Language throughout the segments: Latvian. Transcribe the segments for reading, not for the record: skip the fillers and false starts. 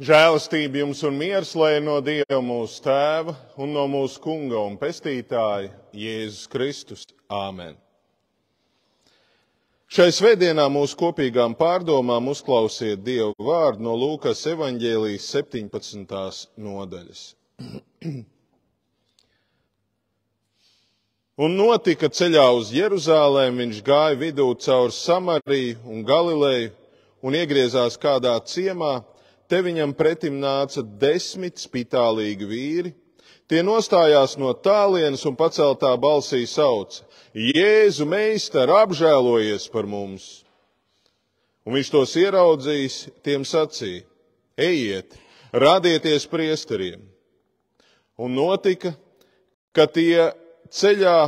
Žēlastība jums un miers, lai no Dieva mūsu Tēva un no mūsu Kunga un Pestītāja Jēzus Kristus. Āmen. Šai svētdienā mūsu kopīgām pārdomām uzklausiet Dieva vārdu no Lūkas evaņģēlijas 17. nodaļas. Un notika ceļā uz Jeruzālēm, viņš gāja vidū caur Samariju un Galileju un iegriezās kādā ciemā. Te viņam pretim nāca 10 spitālīgi vīri. Tie nostājās no tālienes un paceltā balsī sauca: Jēzu, Meistar, apžēlojies par mums! Un viņš tos ieraudzījis, tiem sacīja: Ejiet, rādieties priesteriem! Un notika, ka tie ceļā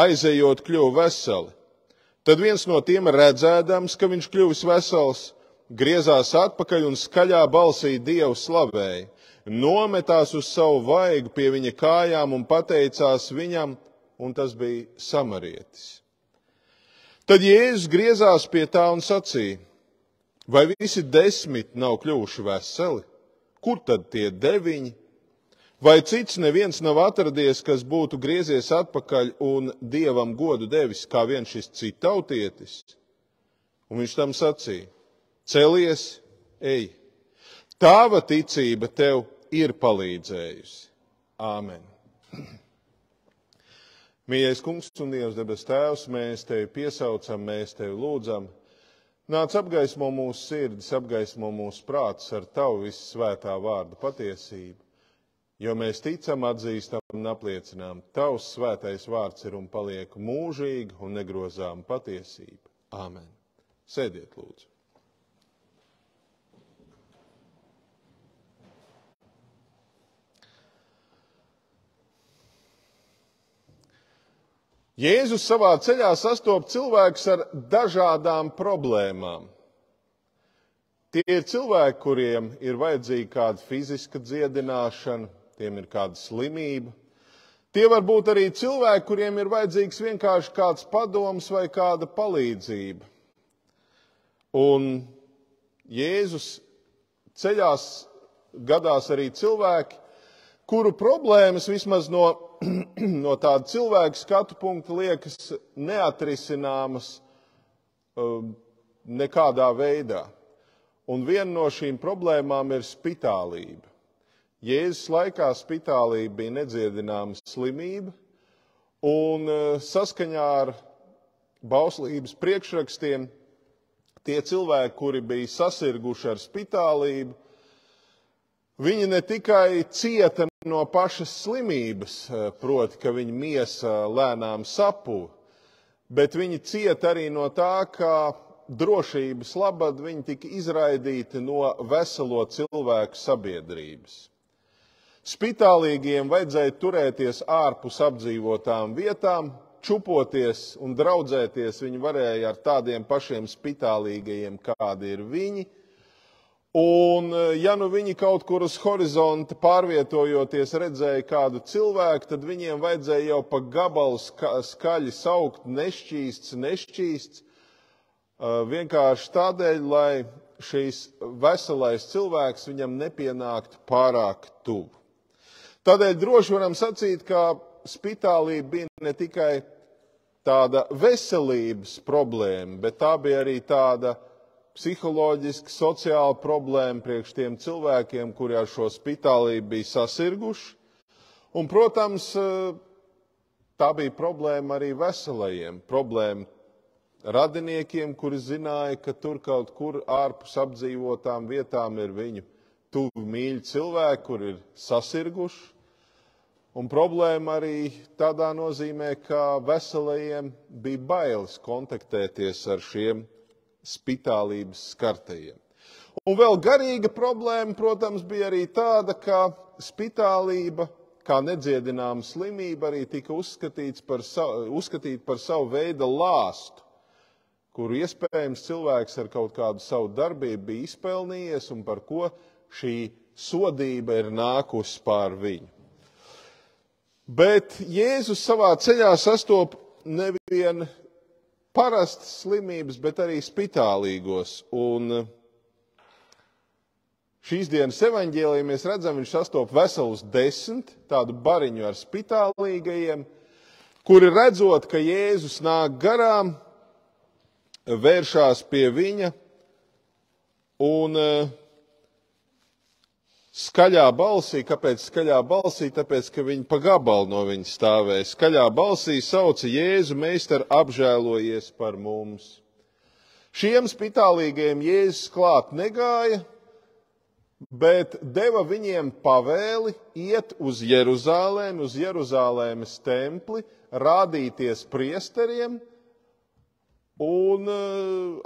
aizejot kļuva veseli. Tad viens no tiem, redzēdams, ka viņš kļuvis vesels, griezās atpakaļ un skaļā balsī Dievu slavēja, nometās uz savu vaigu pie viņa kājām un pateicās viņam, un tas bija samarietis. Tad Jēzus griezās pie tā un sacīja: vai visi 10 nav kļuvuši veseli? Kur tad tie 9? Vai cits neviens nav atradies, kas būtu griezies atpakaļ un Dievam godu devis, kā viens šis citautietis? Un viņš tam sacīja: Celies, ej, tava ticība tev ir palīdzējusi. Āmen. Mīļais Kungs un Dievs debes Tēvs, mēs tevi piesaucam, mēs tevi lūdzam. Nāc apgaismo mūsu sirdis, apgaismo mūsu prātus ar tavu vissvētā vārda patiesību. Jo mēs ticam, atzīstam un apliecinām, tavs svētais vārds ir un paliek mūžīga un negrozāma patiesība. Āmen. Sēdiet, lūdzu. Jēzus savā ceļā sastopas cilvēkus ar dažādām problēmām. Tie ir cilvēki, kuriem ir vajadzīga kāda fiziska dziedināšana, tiem ir kāda slimība. Tie var būt arī cilvēki, kuriem ir vajadzīgs vienkārši kāds padoms vai kāda palīdzība. Un Jēzus ceļās gadās arī cilvēki, kuru problēmas vismaz no tāda cilvēka skatu punkta liekas neatrisināmas nekādā veidā. Un viena no šīm problēmām ir spitālība. Jēzus laikā spitālība bija nedziedināma slimība, un saskaņā ar bauslības priekšrakstiem tie cilvēki, kuri bija sasirguši ar spitālību, viņi ne tikai cieta no pašas slimības, proti, ka viņa miesa lēnām sapuva, bet viņi cieta arī no tā, ka drošības labad viņi tika izraidīti no veselo cilvēku sabiedrības. Spitālīgiem vajadzēja turēties ārpus apdzīvotām vietām, čupoties un draudzēties viņi varēja ar tādiem pašiem spitālīgajiem, kādi ir viņi. Un, ja nu viņi kaut kur uz horizonta pārvietojoties redzēja kādu cilvēku, tad viņiem vajadzēja jau pa gabalu skaļi saukt: nešķīsts, nešķīsts, vienkārši tādēļ, lai šīs veselais cilvēks viņam nepienāktu pārāk tuvu. Tādēļ droši varam sacīt, ka spitālība bija ne tikai tāda veselības problēma, bet tā bija arī tāda psiholoģiski, sociāla problēma priekš tiem cilvēkiem, kuri ar šo spitālību bija sasirguši. Un, protams, tā bija problēma arī veselajiem, problēma radiniekiem, kuri zināja, ka tur kaut kur ārpus apdzīvotām vietām ir viņu tuvi mīļi cilvēki, kuri ir sasirguši. Un problēma arī tādā nozīmē, ka veselajiem bija bailes kontaktēties ar šiem spitālības skartajiem. Un vēl garīga problēma, protams, bija arī tāda, ka spitālība, kā nedziedināma slimība, arī tika uzskatīta par savu veidu lāstu, kuru iespējams cilvēks ar kaut kādu savu darbību bija izpelnījies un par ko šī sodība ir nākusi pār viņu. Bet Jēzus savā ceļā sastopa nevien parastas slimības, bet arī spitālīgos. Un šīs dienas evaņģēlijā mēs redzam, viņš sastop veselus 10 tādu bariņu ar spitālīgajiem, kuri redzot, ka Jēzus nāk garām, vēršās pie viņa un skaļā balsī, kāpēc skaļā balsī? Tāpēc, ka viņi pa gabalu no viņa stāvēja. Skaļā balsī sauca Jēzu, meistar, apžēlojies par mums. Šiem spitālīgajiem Jēzus klāt negāja, bet deva viņiem pavēli iet uz Jeruzālēm, uz Jeruzālēmes templi, rādīties priesteriem un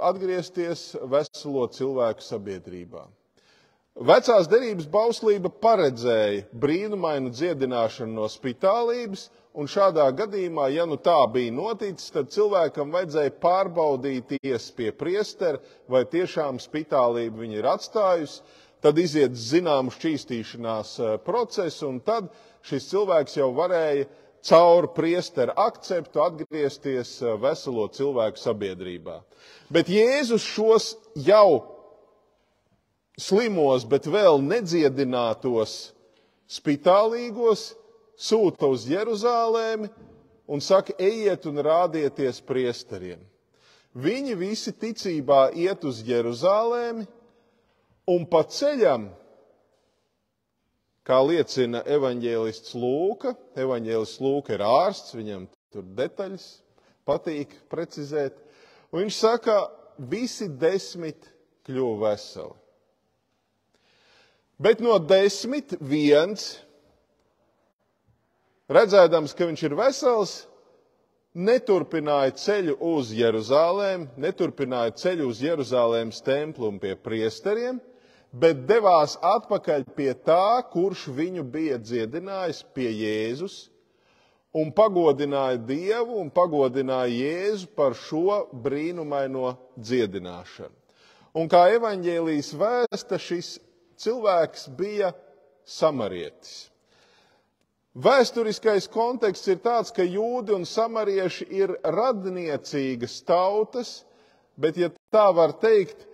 atgriezties veselo cilvēku sabiedrībā. Vecās derības bauslība paredzēja brīnumainu dziedināšanu no spitālības, un šādā gadījumā, ja nu tā bija noticis, tad cilvēkam vajadzēja pārbaudīties pie priestera, vai tiešām spitālība viņa ir atstājusi, tad iziet zināmu šķīstīšanās procesu, un tad šis cilvēks jau varēja caur priestera akceptu atgriezties veselo cilvēku sabiedrībā. Bet Jēzus šos jau slimos, bet vēl nedziedinātos spitālīgos sūta uz Jeruzālēmi un saka, ejiet un rādieties priesteriem. Viņi visi ticībā iet uz Jeruzālēmi un pa ceļam, kā liecina evaņģēlists Lūka, evaņģēlists Lūka ir ārsts, viņam tur detaļas patīk precizēt, un viņš saka, visi 10 kļuva veseli. Bet no 10 viens, redzēdams, ka viņš ir vesels, neturpināja ceļu uz Jeruzālēm, neturpināja ceļu uz Jeruzālēmas templi un pie priesteriem, bet devās atpakaļ pie tā, kurš viņu bija dziedinājis, pie Jēzus, un pagodināja Dievu un pagodināja Jēzu par šo brīnumaino dziedināšanu. Un kā evaņģēlijas vēsta, šis cilvēks bija samarietis. Vēsturiskais konteksts ir tāds, ka jūdi un samarieši ir radniecīgas tautas, bet, ja tā var teikt,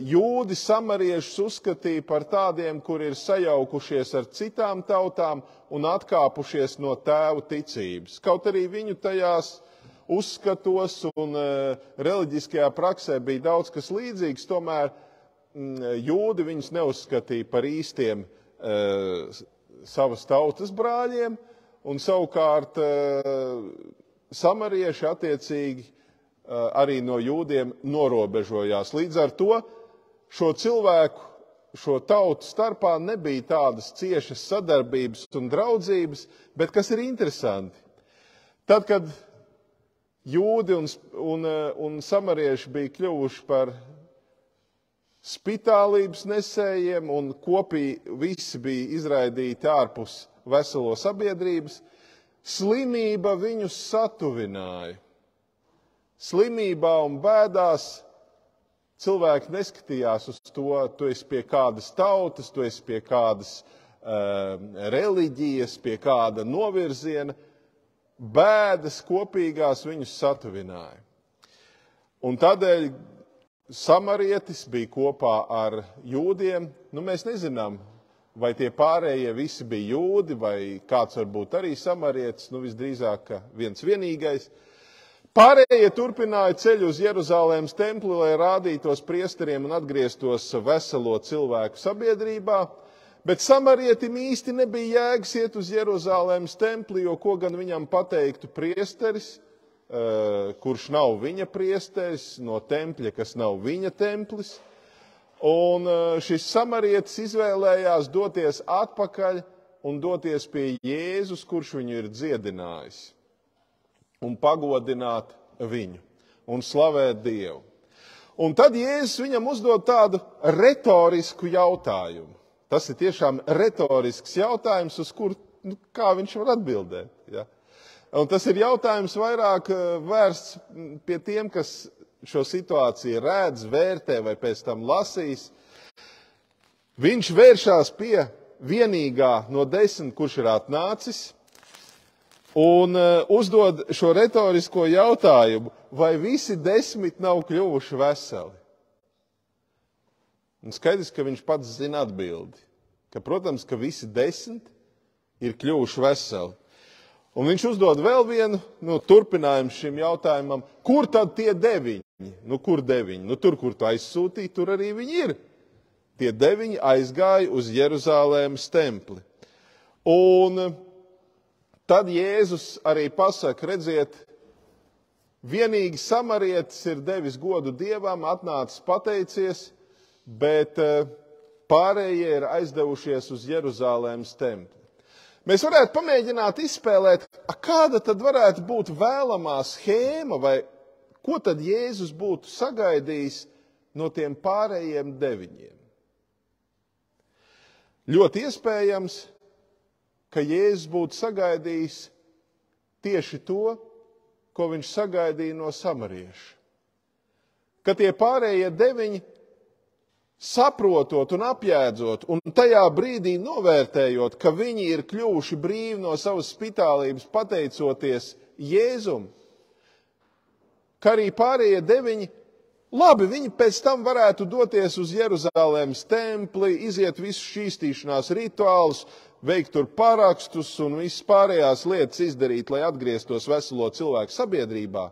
jūdi samariešus uzskatīja par tādiem, kuri ir sajaukušies ar citām tautām un atkāpušies no tēvu ticības. Kaut arī viņu tajās uzskatos un reliģiskajā praksē bija daudz kas līdzīgs, tomēr jūdi viņus neuzskatīja par īstiem savas tautas brāļiem, un savukārt samarieši attiecīgi arī no jūdiem norobežojās. Līdz ar to šo cilvēku, šo tautu starpā nebija tādas ciešas sadarbības un draudzības, bet kas ir interesanti, tad, kad jūdi un samarieši bija kļuvuši par spitālības nesējiem un kopīgi visi bija izraidīti ārpus veselo sabiedrības, slimība viņus satuvināja. Slimībā un bēdās cilvēki neskatījās uz to, tu esi pie kādas tautas, tu esi pie kādas reliģijas, pie kāda novirziena. Bēdas kopīgās viņus satuvināja. Un tādēļ samarietis bija kopā ar jūdiem. Mēs nezinām, vai tie pārējie visi bija jūdi, vai kāds varbūt arī samarietis, visdrīzāk viens vienīgais. Pārējie turpināja ceļu uz Jeruzālēmas templi, lai rādītos priesteriem un atgrieztos veselo cilvēku sabiedrībā, bet samarietim īsti nebija jēgas iet uz Jeruzālēmas templi, jo ko gan viņam pateiktu priesteris, kurš nav viņa priesteris, no tempļa, kas nav viņa templis. Un šis samarietis izvēlējās doties atpakaļ un doties pie Jēzus, kurš viņu ir dziedinājis, un pagodināt viņu un slavēt Dievu. Un tad Jēzus viņam uzdod tādu retorisku jautājumu. Tas ir tiešām retorisks jautājums, uz kuru kā viņš var atbildēt. Ja? Un tas ir jautājums vairāk vērsts pie tiem, kas šo situāciju redz, vērtē vai pēc tam lasīs. Viņš vēršās pie vienīgā no 10, kurš ir atnācis, un uzdod šo retorisko jautājumu, vai visi 10 nav kļuvuši veseli. Un skaidrs, ka viņš pats zina atbildi. Ka, protams, ka visi 10 ir kļuvuši veseli. Un viņš uzdod vēl vienu turpinājumu šim jautājumam. Kur tad tie 9? Kur 9? Tur, kur tu aizsūtīji, tur arī viņi ir. Tie 9 aizgāja uz Jeruzālēmas templi. Un tad Jēzus arī pasaka, redziet, vienīgi samarietis ir devis godu Dievam, atnācis pateicies, bet pārējie ir aizdevušies uz Jeruzālēmas templi. Mēs varētu pamēģināt izspēlēt, kāda tad varētu būt vēlamā schēma, vai ko tad Jēzus būtu sagaidījis no tiem pārējiem 9. Ļoti iespējams, ka Jēzus būtu sagaidījis tieši to, ko viņš sagaidīja no samarieša. Ka tie pārējie 9, saprotot un apjēdzot, un tajā brīdī novērtējot, ka viņi ir kļuvuši brīvi no savas spitālības pateicoties Jēzum, ka arī pārējie 9, labi, viņi pēc tam varētu doties uz Jeruzālēmas templi, iziet visus šķīstīšanās rituālus, veikt tur parakstus un visas pārējās lietas izdarīt, lai atgrieztos veselo cilvēku sabiedrībā.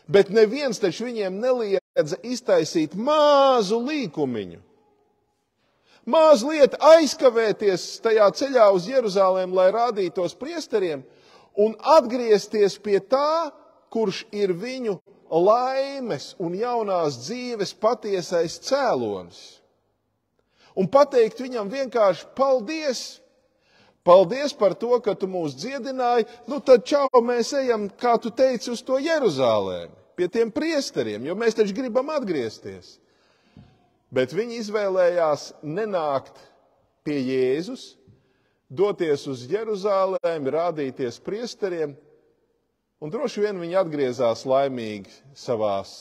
Bet neviens taču viņiem neliedza iztaisīt mazu līkumiņu. Mazliet aizkavēties tajā ceļā uz Jeruzālēm, lai rādītos priesteriem, un atgriezties pie tā, kurš ir viņu laimes un jaunās dzīves patiesais cēlonis. Un pateikt viņam vienkārši paldies! Paldies par to, ka tu mūs dziedināji, tad čau, mēs ejam, kā tu teici, uz to Jeruzālēm, pie tiem priesteriem, jo mēs taču gribam atgriezties. Bet viņi izvēlējās nenākt pie Jēzus, doties uz Jeruzālēm, rādīties priesteriem, un droši vien viņi atgriezās laimīgi savās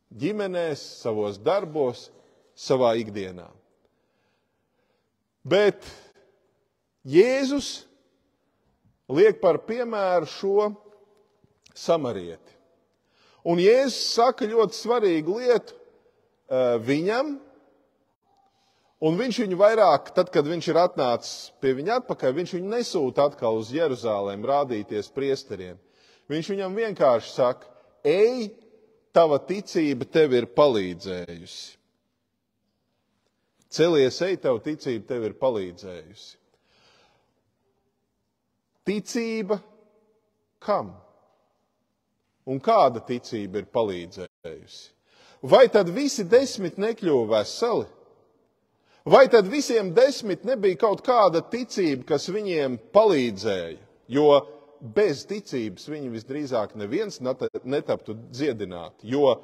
ģimenēs, savos darbos, savā ikdienā. Bet Jēzus liek par piemēru šo samarieti. Un Jēzus saka ļoti svarīgu lietu viņam, un viņš viņu vairāk, tad, kad viņš ir atnācis pie viņa atpakaļ, viņš viņu nesūta atkal uz Jeruzālēm rādīties priesteriem. Viņš viņam vienkārši saka, ej, tava ticība tev ir palīdzējusi. Celies, ej, tava ticība tev ir palīdzējusi. Ticība kam? Un kāda ticība ir palīdzējusi? Vai tad visi 10 nekļuva veseli? Vai tad visiem 10 nebija kaut kāda ticība, kas viņiem palīdzēja? Jo bez ticības viņi visdrīzāk neviens netaptu dziedināti. Jo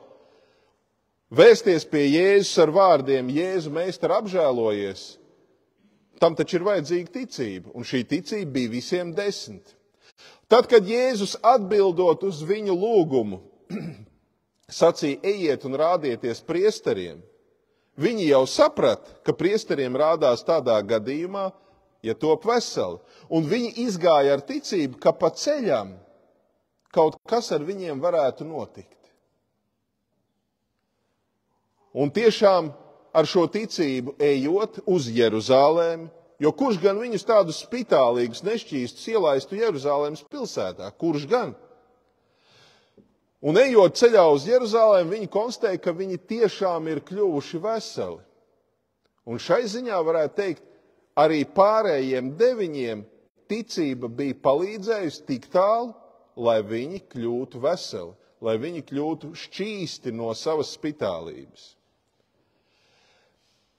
vēsties pie Jēzus ar vārdiem, Jēzu meistar apžēlojies, tam taču ir vajadzīga ticība, un šī ticība bija visiem 10. Tad, kad Jēzus atbildot uz viņu lūgumu, sacīja, ejiet un rādieties priesteriem, viņi jau saprata, ka priesteriem rādās tādā gadījumā, ja top veseli. Un viņi izgāja ar ticību, ka pa ceļam kaut kas ar viņiem varētu notikt. Un tiešām ar šo ticību ejot uz Jeruzālēm, jo kurš gan viņus tādus spitālīgus nešķīstus ielaistu Jeruzālēmas pilsētā? Kurš gan? Un ejot ceļā uz Jeruzālēm, viņi konstatēja, ka viņi tiešām ir kļuvuši veseli. Un šai ziņā varētu teikt, arī pārējiem 9 ticība bija palīdzējusi tik tālu, lai viņi kļūtu veseli, lai viņi kļūtu šķīsti no savas spitālības.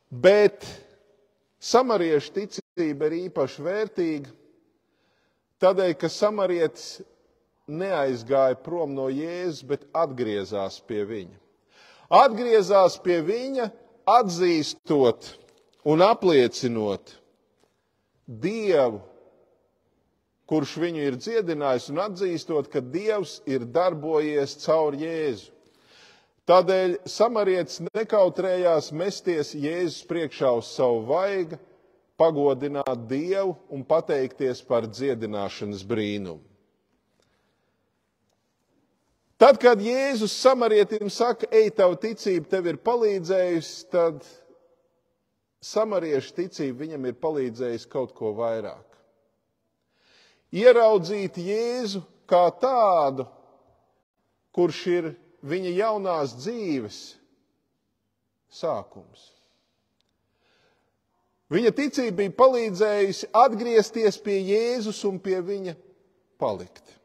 Bet samariešu ticība ir īpaši vērtīga, tādēļ, ka samarietis neaizgāja prom no Jēzus, bet atgriezās pie viņa. Atgriezās pie viņa, atzīstot un apliecinot Dievu, kurš viņu ir dziedinājis, un atzīstot, ka Dievs ir darbojies caur Jēzu. Tādēļ samarietis nekautrējās mesties Jēzus priekšā uz savu vaigu, pagodināt Dievu un pateikties par dziedināšanas brīnumu. Tad, kad Jēzus samarietim saka, ej, tava ticība tev ir palīdzējusi, tad samariešu ticība viņam ir palīdzējusi kaut ko vairāk. Ieraudzīt Jēzu kā tādu, kurš ir viņa jaunās dzīves sākums. Viņa ticība bija palīdzējusi atgriezties pie Jēzus un pie viņa palikt.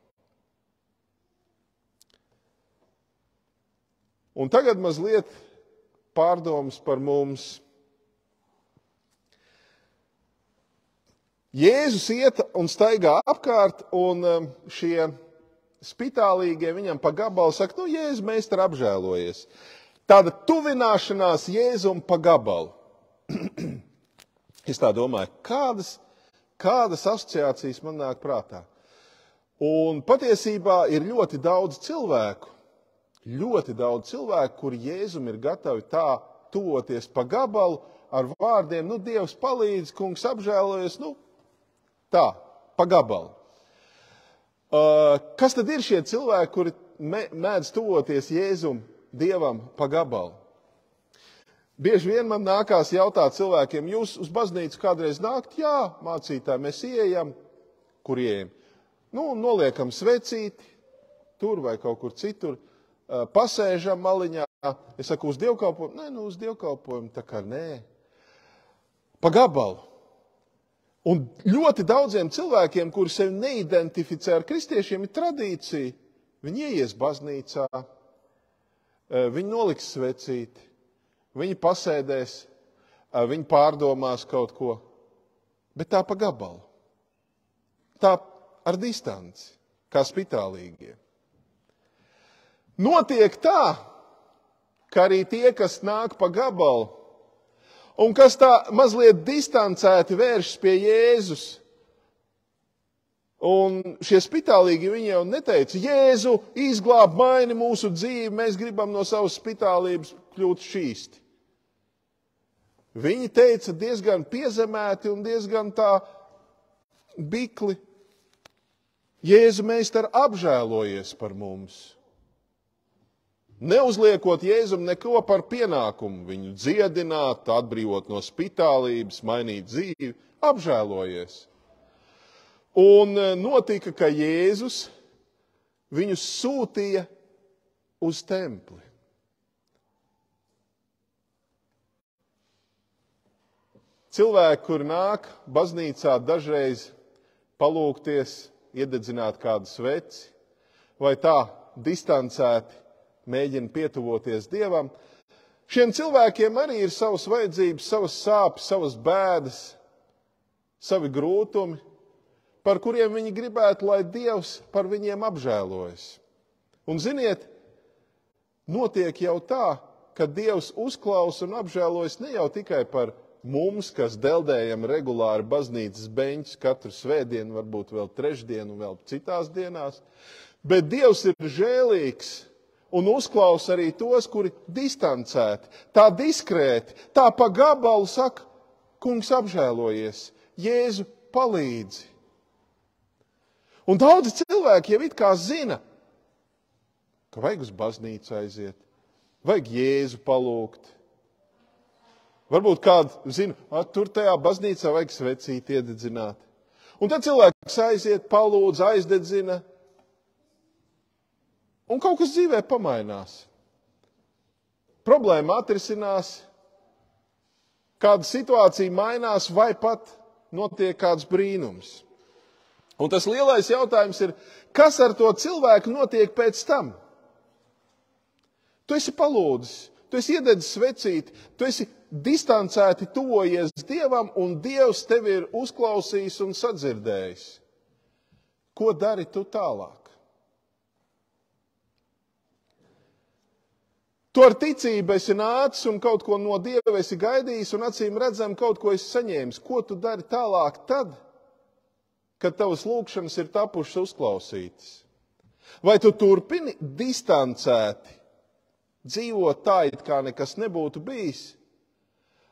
Un tagad mazliet pārdomas par mums. Jēzus iet un staigā apkārt, un šie spitālīgie viņam pa gabalu saka, Jēzu, meistar, apžēlojies. Tāda tuvināšanās Jēzum pa gabalu. Es tā domāju, kādas asociācijas man nāk prātā. Un patiesībā ir ļoti daudz cilvēku, kuri Jēzum ir gatavi tā tuvoties pa gabalu ar vārdiem, Dievs palīdz, kungs apžēlojies, tā, pa gabalu. Kas tad ir šie cilvēki, kuri mēdz tuvoties Jēzum, Dievam, pa gabalu? Bieži vien man nākās jautāt cilvēkiem, jūs uz baznīcu kādreiz nākt? Jā, mācītāji, mēs ieejam. Kur ieejam? Noliekam svecīti, tur vai kaut kur citur, pasēžam maliņā. Es saku, uz dievkalpojumu? Nē, uz dievkalpojumu tā kā nē. Pa gabalu. Un ļoti daudziem cilvēkiem, kuri sevi neidentificē ar kristiešiem, ir tradīcija. Viņi ieies baznīcā, viņi noliks svecīti, viņi pasēdēs, viņi pārdomās kaut ko, bet tā pa gabalu. Tā ar distanci, kā spitālīgie. Notiek tā, ka arī tie, kas nāk pa gabalu, un kas tā mazliet distancēti vēršas pie Jēzus, un šie spitālīgi viņi jau neteica, Jēzu, izglāb, maini mūsu dzīvi, mēs gribam no savas spitālības kļūt šķīsti. Viņi teica diezgan piezemēti un diezgan tā bikli, Jēzu, meistar, apžēlojies par mums. Neuzliekot Jēzum neko par pienākumu, viņu dziedināt, atbrīvot no spitālības, mainīt dzīvi, apžēlojies. Un notika, ka Jēzus viņus sūtīja uz templi. Cilvēki, kur nāk baznīcā dažreiz palūgties, iededzināt kādu sveci, vai tā distancēti mēģina pietuvoties Dievam, šiem cilvēkiem arī ir savas vajadzības, savas sāpes, savas bēdas, savi grūtumi, par kuriem viņi gribētu, lai Dievs par viņiem apžēlojas. Un ziniet, notiek jau tā, ka Dievs uzklausa un apžēlojas ne jau tikai par mums, kas deldējam regulāri baznīcas beņķus katru svētdienu, varbūt vēl trešdienu un vēl citās dienās, bet Dievs ir žēlīgs un uzklausa arī tos, kuri distancēti, tā diskrēti, tā pa gabalu saka, kungs apžēlojies, Jēzu palīdzi. Un daudzi cilvēki jau it kā zina, ka vajag uz baznīcu aiziet, vajag Jēzu palūgt. Varbūt kādu zina, tur tajā baznīcā vajag svecīti iededzināt. Un tad cilvēks aiziet, palūdz, aizdedzina, un kaut kas dzīvē pamainās. Problēma atrisinās, kāda situācija mainās, vai pat notiek kāds brīnums. Un tas lielais jautājums ir, kas ar to cilvēku notiek pēc tam? Tu esi palūdzis, tu esi iededzis svecīti, tu esi distancēti tuvojies Dievam, un Dievs tevi ir uzklausījis un sadzirdējis. Ko dari tu tālāk? Tu ar ticību esi nācis un kaut ko no Dieva esi gaidījis, un acīm redzam kaut ko esi saņēmis. Ko tu dari tālāk tad, kad tavas lūgšanas ir tapušas uzklausītas? Vai tu turpini distancēti dzīvot tā, it kā nekas nebūtu bijis?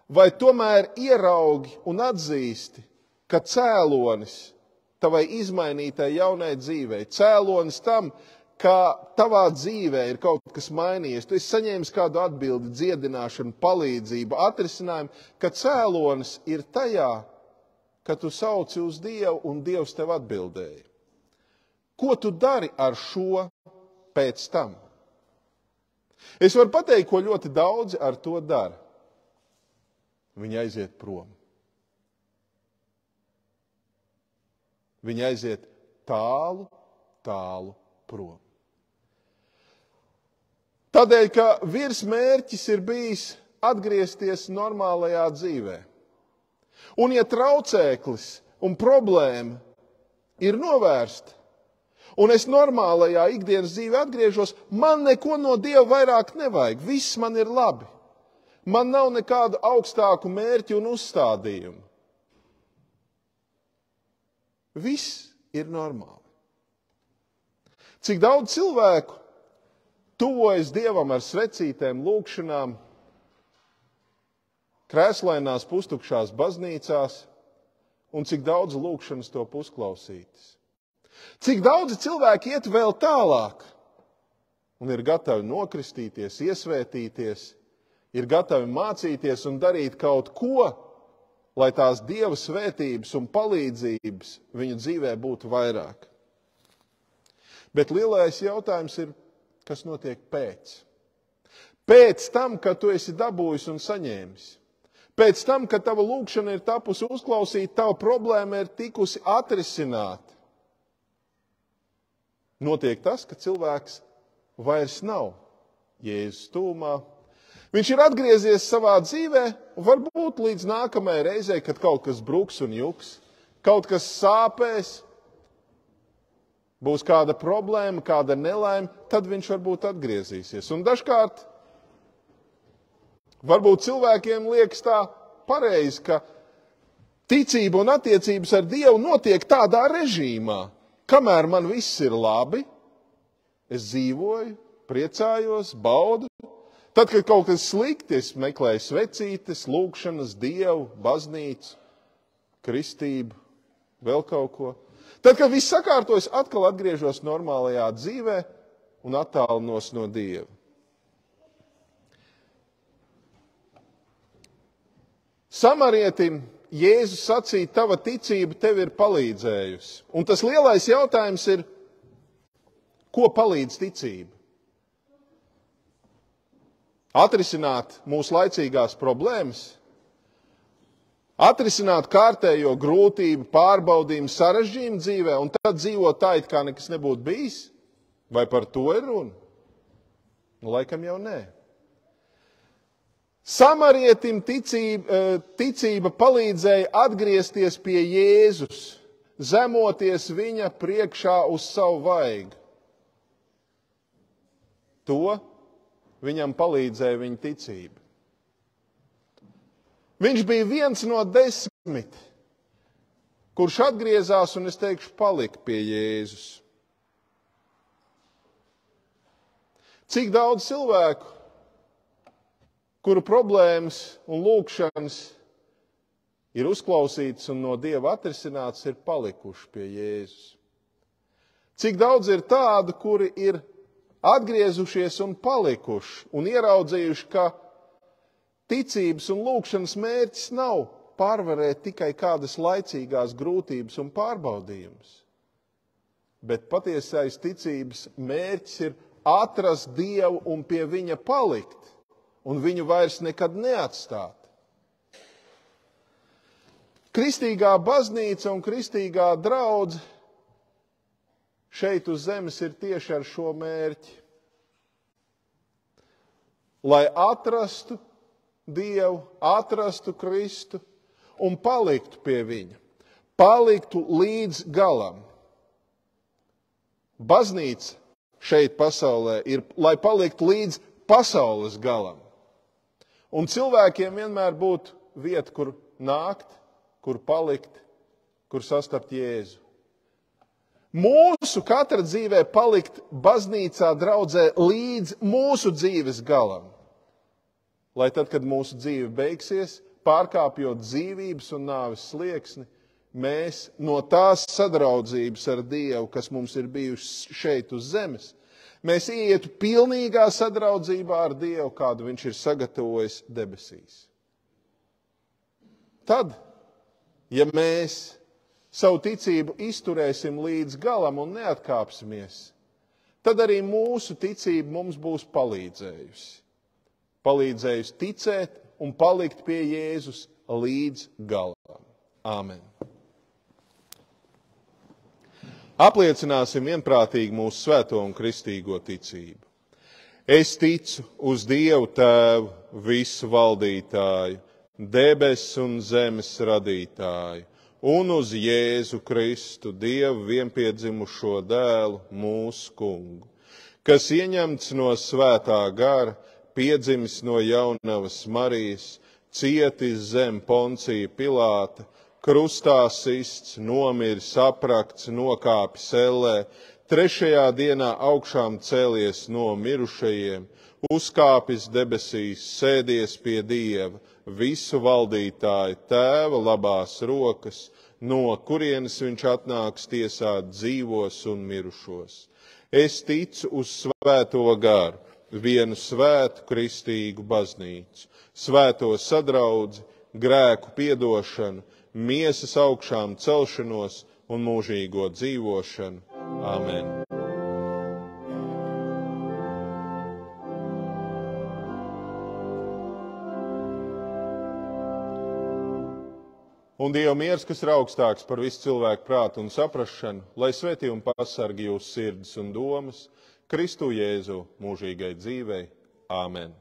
Vai tomēr ieraugi un atzīsti, ka cēlonis tavai izmainītai jaunai dzīvei, cēlonis tam, ka tavā dzīvē ir kaut kas mainījies, tu esi saņēmis kādu atbildi, dziedināšanu, palīdzību, atrisinājumu, ka cēlonis ir tajā, ka tu sauci uz Dievu un Dievs tev atbildēja. Ko tu dari ar šo pēc tam? Es varu pateikt, ko ļoti daudzi ar to dara. Viņi aiziet prom. Viņi aiziet tālu, tālu prom. Tādēļ, ka virsmērķis ir bijis atgriezties normālajā dzīvē. Un ja traucēklis un problēma ir novērsta, un es normālajā ikdienas dzīvē atgriežos, man neko no Dieva vairāk nevajag. Viss man ir labi. Man nav nekādu augstāku mērķu un uzstādījumu. Viss ir normāli. Cik daudz cilvēku tuvojas Dievam ar svecītēm, lūkšanām, krēslainās pustukšās baznīcās, un cik daudz lūkšanas top uzklausītas. Cik daudzi cilvēki iet vēl tālāk un ir gatavi nokristīties, iesvētīties, ir gatavi mācīties un darīt kaut ko, lai tās Dieva svētības un palīdzības viņu dzīvē būtu vairāk. Bet lielais jautājums ir, kas notiek pēc? Pēc tam, kad tu esi dabūjis un saņēmis. Pēc tam, kad tava lūkšana ir tapusi uzklausīta, tava problēma ir tikusi atrisināta. Notiek tas, ka cilvēks vairs nav Jēzus tūmā. Viņš ir atgriezies savā dzīvē, un varbūt līdz nākamajai reizei, kad kaut kas bruks un juks, kaut kas sāpēs, būs kāda problēma, kāda nelaime, tad viņš varbūt atgriezīsies. Un dažkārt varbūt cilvēkiem liekas tā pareizi, ka ticība un attiecības ar Dievu notiek tādā režīmā, kamēr man viss ir labi, es dzīvoju, priecājos, baudu. Tad, kad kaut kas slikti, es meklēju svecītes, lūkšanas, Dievu, baznīcu, kristību, vēl kaut ko. Tad, kad viss sakārtojas, atkal atgriežos normālajā dzīvē un attālinos no Dieva. Samarietim Jēzus sacīja, tava ticība tev ir palīdzējusi. Un tas lielais jautājums ir, ko palīdz ticība? Atrisināt mūsu laicīgās problēmas? Atrisināt kārtējo grūtību, pārbaudījumu, sarežģījumu dzīvē un tad dzīvot tā, it kā nekas nebūtu bijis? Vai par to ir runa? Nu, laikam jau nē. Samarietim ticība palīdzēja atgriezties pie Jēzus, zemoties viņa priekšā uz savu vaigu. To viņam palīdzēja viņa ticība. Viņš bija viens no 10, kurš atgriezās un, es teikšu, palika pie Jēzus. Cik daudz cilvēku, kuru problēmas un lūkšanas ir uzklausītas un no Dieva atrisinātas, ir palikuši pie Jēzus. Cik daudz ir tādu, kuri ir atgriezušies un palikuši un ieraudzījuši, ka ticības un lūkšanas mērķis nav pārvarēt tikai kādas laicīgās grūtības un pārbaudījumus, bet patiesais ticības mērķis ir atrast Dievu un pie viņa palikt, un viņu vairs nekad neatstāt. Kristīgā baznīca un kristīgā draudze šeit uz zemes ir tieši ar šo mērķi. Lai atrastu Dievu, atrastu Kristu un paliktu pie viņa. Paliktu līdz galam. Baznīca šeit pasaulē ir, lai paliktu līdz pasaules galam. Un cilvēkiem vienmēr būtu vieta, kur nākt, kur palikt, kur sastapt Jēzu. Mūsu katra dzīvē palikt baznīcā, draudzē līdz mūsu dzīves galam. Lai tad, kad mūsu dzīve beigsies, pārkāpjot dzīvības un nāves slieksni, mēs no tās sadraudzības ar Dievu, kas mums ir bijušas šeit uz zemes, Mēs ietu pilnīgā sadraudzībā ar Dievu, kādu viņš ir sagatavojis debesīs. Tad, ja mēs savu ticību izturēsim līdz galam un neatkāpsimies, tad arī mūsu ticība mums būs palīdzējusi. Palīdzējusi ticēt un palikt pie Jēzus līdz galam. Āmen. Apliecināsim vienprātīgi mūsu svēto un kristīgo ticību. Es ticu uz Dievu Tēvu, visu valdītāju, debesu un zemes radītāju, un uz Jēzu Kristu, Dievu vienpiedzimušo dēlu, mūsu kungu, kas ieņemts no svētā gara, piedzimis no jaunavas Marijas, cietis zem Poncija Pilāta, krustā sists, nomiris, aprakts, nokāpis ellē, trešajā dienā augšām cēlies no mirušajiem, uzkāpis debesīs, sēdies pie Dieva, visu valdītāju Tēva labās rokas, no kurienes viņš atnāks tiesāt dzīvos un mirušos. Es ticu uz svēto garu, vienu svētu kristīgu baznīcu, svēto sadraudzi, grēku piedošanu, miesas augšām celšanos un mūžīgo dzīvošanu. Āmen. Un Dieva miers, kas ir augstāks par visu cilvēku prātu un saprašanu, lai svētī un pasargi jūsu sirdis un domas, Kristu Jēzu mūžīgai dzīvei. Āmen.